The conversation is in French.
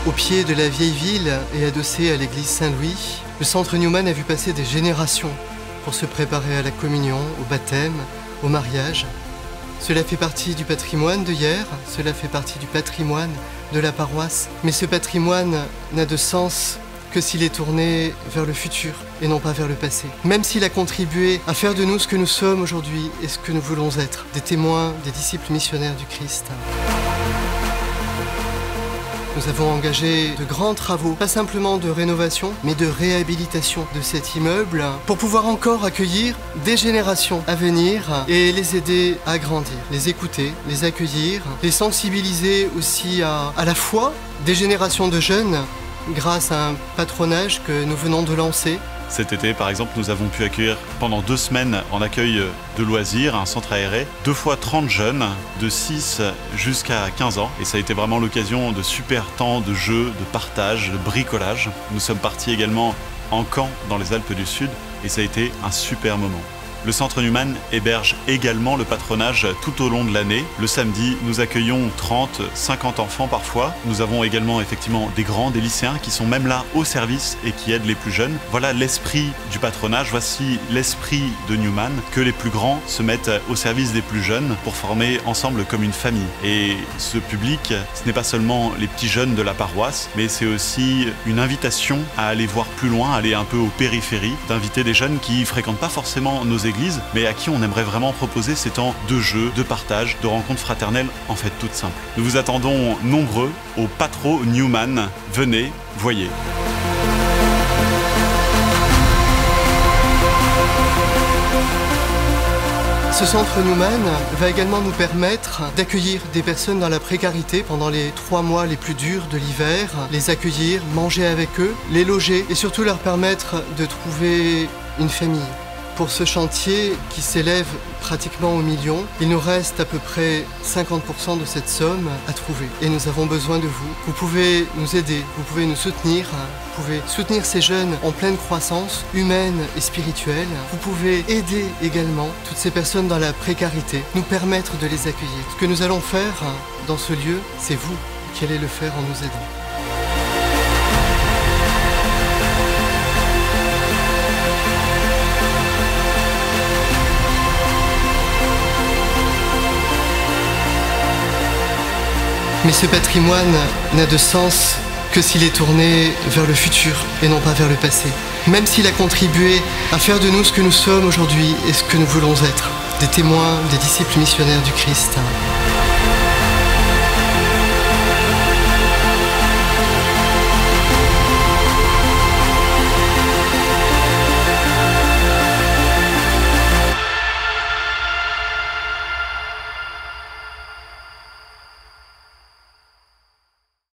Au pied de la vieille ville et adossé à l'église Saint-Louis, le centre Newman a vu passer des générations pour se préparer à la communion, au baptême, au mariage. Cela fait partie du patrimoine de hier, cela fait partie du patrimoine de la paroisse. Mais ce patrimoine n'a de sens que s'il est tourné vers le futur et non pas vers le passé. Même s'il a contribué à faire de nous ce que nous sommes aujourd'hui et ce que nous voulons être, des témoins, des disciples missionnaires du Christ. Nous avons engagé de grands travaux, pas simplement de rénovation, mais de réhabilitation de cet immeuble pour pouvoir encore accueillir des générations à venir et les aider à grandir, les écouter, les accueillir, les sensibiliser aussi à la foi des générations de jeunes grâce à un patronage que nous venons de lancer. Cet été, par exemple, nous avons pu accueillir pendant 2 semaines en accueil de loisirs, un centre aéré, 2 fois 30 jeunes, de 6 jusqu'à 15 ans. Et ça a été vraiment l'occasion de super temps de jeu, de partage, de bricolage. Nous sommes partis également en camp dans les Alpes du Sud et ça a été un super moment. Le centre Newman héberge également le patronage tout au long de l'année. Le samedi, nous accueillons 30, 50 enfants parfois. Nous avons également effectivement des grands, des lycéens qui sont même là au service et qui aident les plus jeunes. Voilà l'esprit du patronage, voici l'esprit de Newman, que les plus grands se mettent au service des plus jeunes pour former ensemble comme une famille. Et ce public, ce n'est pas seulement les petits jeunes de la paroisse, mais c'est aussi une invitation à aller voir plus loin, aller un peu aux périphéries, d'inviter des jeunes qui ne fréquentent pas forcément nos églises, mais à qui on aimerait vraiment proposer ces temps de jeu, de partage, de rencontres fraternelles, en fait toutes simples. Nous vous attendons nombreux au Patro Newman. Venez, voyez. Ce centre Newman va également nous permettre d'accueillir des personnes dans la précarité pendant les 3 mois les plus durs de l'hiver, les accueillir, manger avec eux, les loger et surtout leur permettre de trouver une famille. Pour ce chantier qui s'élève pratiquement au million, il nous reste à peu près 50% de cette somme à trouver. Et nous avons besoin de vous. Vous pouvez nous aider, vous pouvez nous soutenir, vous pouvez soutenir ces jeunes en pleine croissance humaine et spirituelle. Vous pouvez aider également toutes ces personnes dans la précarité, nous permettre de les accueillir. Ce que nous allons faire dans ce lieu, c'est vous qui allez le faire en nous aidant. Mais ce patrimoine n'a de sens que s'il est tourné vers le futur et non pas vers le passé. Même s'il a contribué à faire de nous ce que nous sommes aujourd'hui et ce que nous voulons être, des témoins, des disciples missionnaires du Christ.